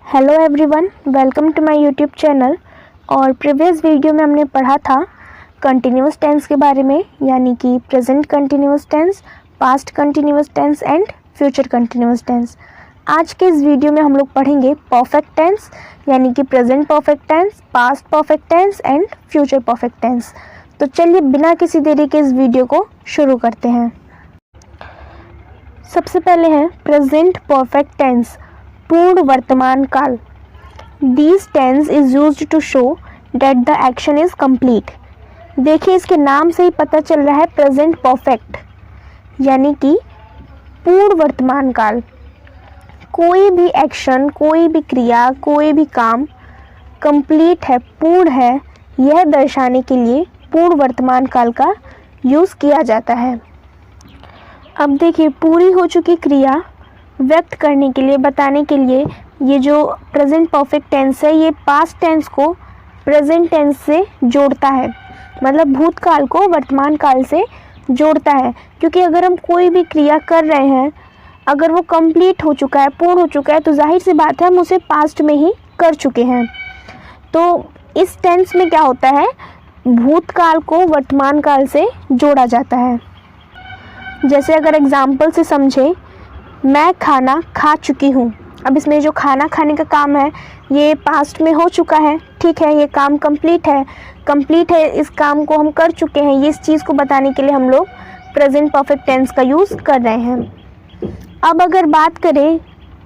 Hello everyone, welcome to my YouTube channel. और previous video में हमने पढ़ा था कंटिन्यूअस टेंस के बारे में, यानी कि present continuous tense, past continuous tense and future continuous tense. आज के इस वीडियो में हम लोग पढ़ेंगे परफेक्ट टेंस, यानी कि present perfect tense, past perfect tense and future perfect tense. तो चलिए बिना किसी देरी के इस वीडियो को शुरू करते हैं। सबसे पहले है प्रेजेंट परफेक्ट टेंस, पूर्ण वर्तमान काल। This tense is used to show that the action is complete. देखिए, इसके नाम से ही पता चल रहा है प्रेजेंट परफेक्ट, यानी कि पूर्ण वर्तमान काल। कोई भी एक्शन, कोई भी क्रिया, कोई भी काम कंप्लीट है, पूर्ण है, यह दर्शाने के लिए पूर्ण वर्तमान काल का यूज़ किया जाता है। अब देखिए, पूरी हो चुकी क्रिया व्यक्त करने के लिए, बताने के लिए ये जो प्रेजेंट परफेक्ट टेंस है, ये पास्ट टेंस को प्रेजेंट टेंस से जोड़ता है, मतलब भूतकाल को वर्तमान काल से जोड़ता है। क्योंकि अगर हम कोई भी क्रिया कर रहे हैं, अगर वो कंप्लीट हो चुका है, पूर्ण हो चुका है, तो जाहिर सी बात है हम उसे पास्ट में ही कर चुके हैं। तो इस टेंस में क्या होता है, भूतकाल को वर्तमान काल से जोड़ा जाता है। जैसे अगर एग्जाम्पल से समझे, मैं खाना खा चुकी हूँ। अब इसमें जो खाना खाने का काम है ये पास्ट में हो चुका है, ठीक है, ये काम कंप्लीट है, इस काम को हम कर चुके हैं। ये इस चीज़ को बताने के लिए हम लोग प्रेजेंट परफेक्ट टेंस का यूज़ कर रहे हैं। अब अगर बात करें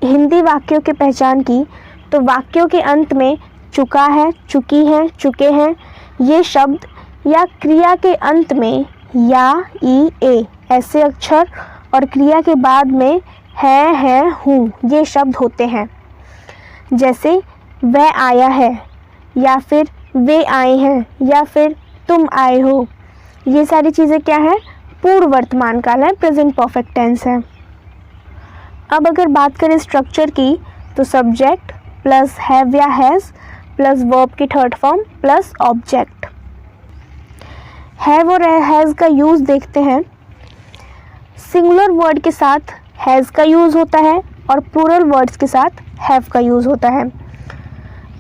हिंदी वाक्यों की पहचान की, तो वाक्यों के अंत में चुका है, चुकी है, चुके हैं ये शब्द, या क्रिया के अंत में या, ई, ए ऐसे अक्षर, और क्रिया के बाद में है, हूँ ये शब्द होते हैं। जैसे वह आया है, या फिर वे आए हैं, या फिर तुम आए हो। ये सारी चीज़ें क्या है, पूर्ण वर्तमान काल है, प्रेजेंट परफेक्ट टेंस है। अब अगर बात करें स्ट्रक्चर की, तो सब्जेक्ट प्लस हैव या हैज़ प्लस वर्ब की third form plus object. Have और हैज़ का यूज़ देखते हैं। सिंगुलर वर्ड के साथ हैज़ का यूज़ होता है और प्लूरल वर्ड्स के साथ हैव का यूज़ होता है।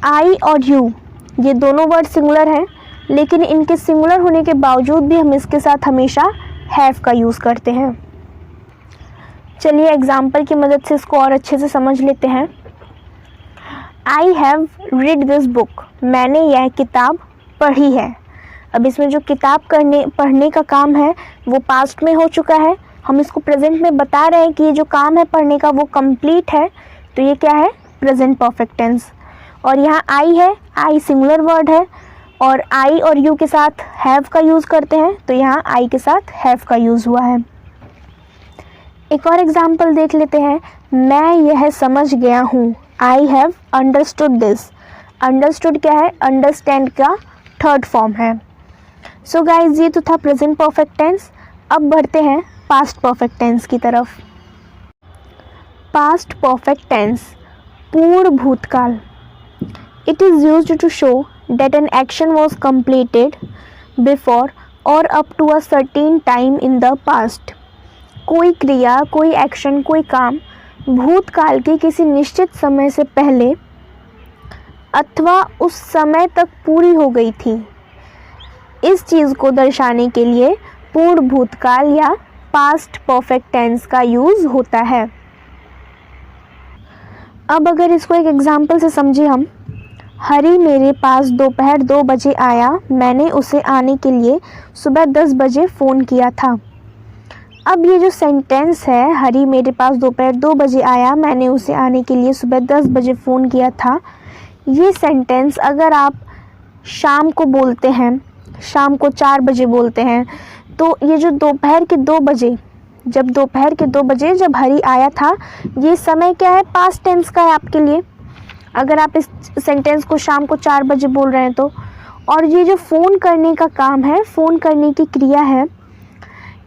आई और यू ये दोनों वर्ड सिंगुलर हैं, लेकिन इनके सिंगुलर होने के बावजूद भी हम इसके साथ हमेशा हैव का यूज़ करते हैं। चलिए एग्जाम्पल की मदद से इसको और अच्छे से समझ लेते हैं। I have read this book, मैंने यह किताब पढ़ी है। अब इसमें जो किताब पढ़ने का काम है वो पास्ट में हो चुका है, हम इसको प्रेजेंट में बता रहे हैं कि ये जो काम है पढ़ने का वो कंप्लीट है, तो ये क्या है, प्रेजेंट परफेक्ट टेंस। और यहाँ आई है, आई सिंगुलर वर्ड है, और आई और यू के साथ हैव का यूज़ करते हैं, तो यहाँ आई के साथ हैव का यूज़ हुआ है। एक और एग्जाम्पल देख लेते हैं। मैं यह समझ गया हूँ, I have understood this. Understood क्या है, अंडरस्टैंड का थर्ड फॉर्म है। सो गाइज, ये तो था प्रेजेंट परफेक्ट टेंस। अब बढ़ते हैं पास्ट परफेक्ट टेंस की तरफ। पास्ट परफेक्ट टेंस, पूर्ण भूतकाल। It is used to show that an action was completed before or up to a certain time in the past. कोई क्रिया, कोई एक्शन, कोई काम भूतकाल के किसी निश्चित समय से पहले अथवा उस समय तक पूरी हो गई थी। इस चीज़ को दर्शाने के लिए पूर्ण भूतकाल या पास्ट परफेक्ट टेंस का यूज़ होता है। अब अगर इसको एक एग्जाम्पल से समझे हम, हरी मेरे पास दोपहर 2 बजे आया, मैंने उसे आने के लिए सुबह 10 बजे फ़ोन किया था। अब ये जो सेंटेंस है, हरी मेरे पास दोपहर 2 बजे आया, मैंने उसे आने के लिए सुबह 10 बजे फ़ोन किया था, ये सेंटेंस अगर आप शाम को बोलते हैं, शाम को 4 बजे बोलते हैं, तो ये जो दोपहर के 2 बजे, जब हरी आया था, ये समय क्या है, पास्ट टेंस का है आपके लिए, अगर आप इस सेंटेंस को शाम को 4 बजे बोल रहे हैं तो। और ये जो फ़ोन करने का काम है, फ़ोन करने की क्रिया है,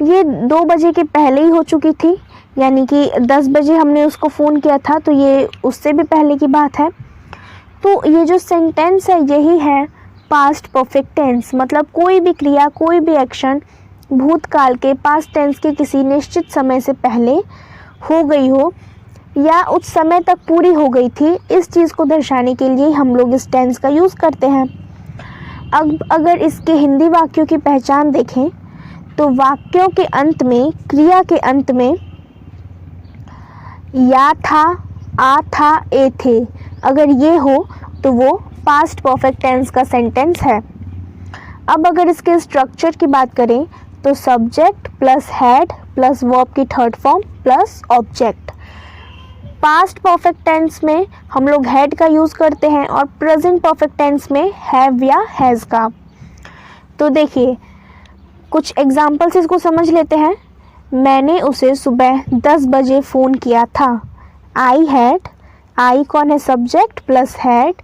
ये 2 बजे के पहले ही हो चुकी थी, यानी कि 10 बजे हमने उसको फ़ोन किया था, तो ये उससे भी पहले की बात है। तो ये जो सेंटेंस है यही है पास्ट परफेक्ट टेंस, मतलब कोई भी क्रिया, कोई भी एक्शन भूतकाल के पास्ट टेंस के किसी निश्चित समय से पहले हो गई हो, या उस समय तक पूरी हो गई थी, इस चीज़ को दर्शाने के लिए हम लोग इस टेंस का यूज़ करते हैं। अब अगर इसके हिंदी वाक्यों की पहचान देखें तो वाक्यों के अंत में, क्रिया के अंत में या था, आ था, ए थे, अगर ये हो तो वो पास्ट परफेक्ट टेंस का सेंटेंस है। अब अगर इसके स्ट्रक्चर की बात करें तो subject plus had plus verb की third form plus object. Past perfect tense में हम लोग हैड का यूज़ करते हैं और प्रेजेंट परफेक्ट टेंस में हैव या हैज़ का। तो देखिए कुछ एग्जाम्पल से इसको समझ लेते हैं। मैंने उसे सुबह 10 बजे फ़ोन किया था। आई हैड, आई कौन है, subject plus had.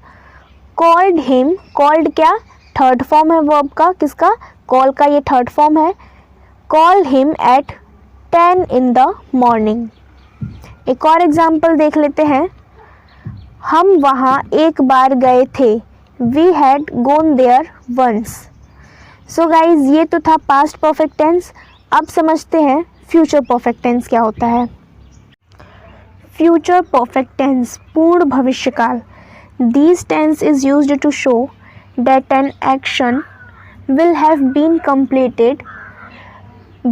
Called him, called क्या, थर्ड फॉर्म है वर्ब का, किसका, कॉल का, ये थर्ड फॉर्म है। Call him at 10 in the morning. एक और एग्जाम्पल देख लेते हैं। हम वहाँ एक बार गए थे। We had gone there once. So guys ये तो था पास्ट परफेक्ट टेंस। अब समझते हैं फ्यूचर परफेक्ट टेंस क्या होता है। फ्यूचर परफेक्ट टेंस, पूर्ण भविष्यकाल। This tense is used to show that an action will have been completed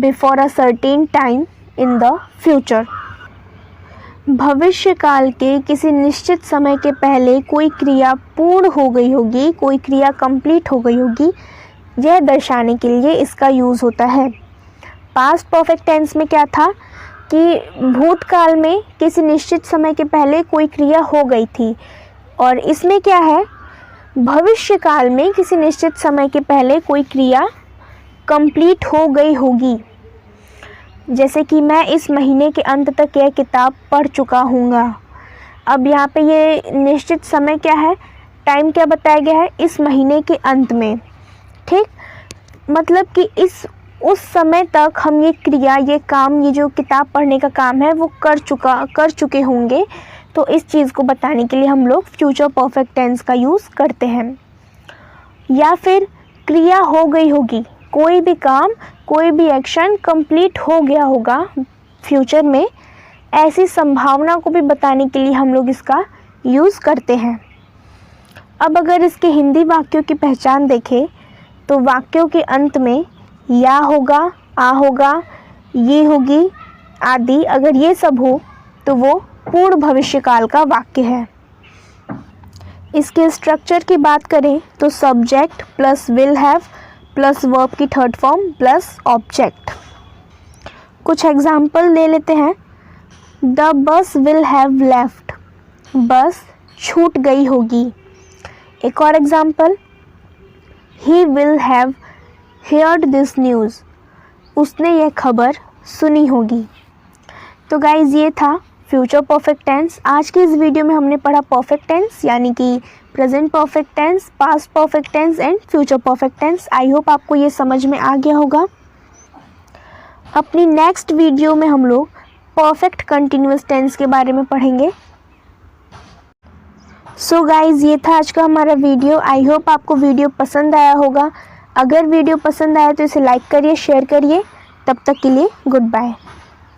before a certain time in the future। भविष्यकाल के किसी निश्चित समय के पहले कोई क्रिया पूर्ण हो गई होगी, कोई क्रिया कंप्लीट हो गई होगी, यह दर्शाने के लिए इसका यूज़ होता है। पास्ट परफेक्ट टेंस में क्या था कि भूतकाल में किसी निश्चित समय के पहले कोई क्रिया हो गई थी, और इसमें क्या है, भविष्यकाल में किसी निश्चित समय के पहले कोई क्रिया कंप्लीट हो गई होगी। जैसे कि मैं इस महीने के अंत तक यह किताब पढ़ चुका हूँगा। अब यहाँ पे ये निश्चित समय क्या है, टाइम क्या बताया गया है, इस महीने के अंत में। ठीक, मतलब कि उस समय तक हम ये क्रिया, ये काम, ये जो किताब पढ़ने का काम है वो कर चुके होंगे। तो इस चीज़ को बताने के लिए हम लोग फ्यूचर परफेक्ट टेंस का यूज़ करते हैं। या फिर क्रिया हो गई होगी, कोई भी काम, कोई भी एक्शन कंप्लीट हो गया होगा फ्यूचर में, ऐसी संभावना को भी बताने के लिए हम लोग इसका यूज़ करते हैं। अब अगर इसके हिंदी वाक्यों की पहचान देखें तो वाक्यों के अंत में या होगा, आ होगा, ये होगी आदि, अगर ये सब हो तो वो पूर्ण भविष्यकाल का वाक्य है। इसके स्ट्रक्चर की बात करें तो subject plus will have plus verb की थर्ड फॉर्म प्लस ऑब्जेक्ट। कुछ एग्जाम्पल ले लेते हैं। The bus will have left, बस छूट गई होगी। एक और example, he will have heard this news, उसने यह खबर सुनी होगी। तो गाइज ये था फ्यूचर परफेक्ट टेंस। आज की इस वीडियो में हमने पढ़ा परफेक्ट टेंस यानी कि present perfect tense, past perfect tense and future perfect tense. I hope आपको ये समझ में आ गया होगा। अपनी नेक्स्ट वीडियो में हम लोग परफेक्ट कंटिन्यूअस टेंस के बारे में पढ़ेंगे। सो गाइज ये था आज का हमारा वीडियो। आई होप आपको वीडियो पसंद आया होगा। अगर वीडियो पसंद आया तो इसे लाइक करिए, शेयर करिए। तब तक के लिए गुड बाय।